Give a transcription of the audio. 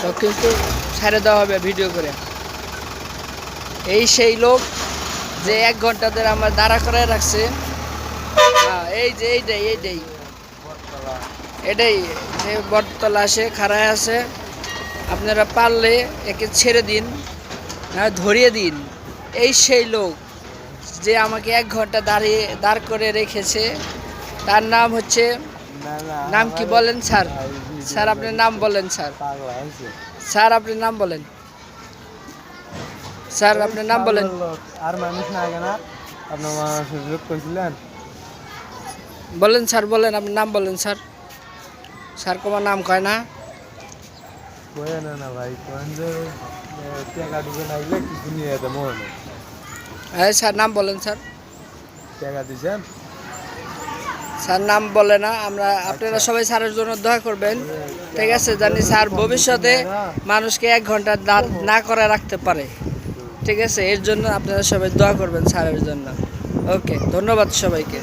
তো কিন্তু ছেড়ে দেওয়া হবে ভিডিও করে। এই সেই লোক যে 1 ঘন্টা ধরে আমার দাঁড়া করায় রাখছে। এই যে এটাই যে বটতলা আসে খাড়ায় আছে। আপনারা পারলে একে ছেড়ে দিন, না ধরিয়ে দিন। এই সেই লোক যে আমাকে 1 ঘন্টা দাঁড় করে রেখেছে। তার নাম হচ্ছে, নাম কি বলেন স্যার? স্যার আপনার নাম বলেন স্যার। স্যার আপনার নাম বলেন। স্যার আপনার নাম বলেন। আর মানুষ না আগে না আপনার সুযোগ করেছিলেন। বলেন স্যার, বলেন আপনার নাম বলেন স্যার। স্যার তোমার নাম কয় না? কয়ে না ভাই কোন যে টাকা ঢুকে নাইলে কিছু নিয়ে যেতে মনে। হ্যাঁ স্যার নাম বলেন স্যার। টাকা দিছেন? স্যার নাম বলে না। আপনারা সবাই স্যারের জন্য দোয়া করবেন, ঠিক আছে? জানি স্যার ভবিষ্যতে মানুষকে 1 ঘন্টা দাঁড় না করে রাখতে পারে, ঠিক আছে? এর জন্য আপনারা সবাই দোয়া করবেন স্যারের জন্য। ওকে, ধন্যবাদ সবাইকে।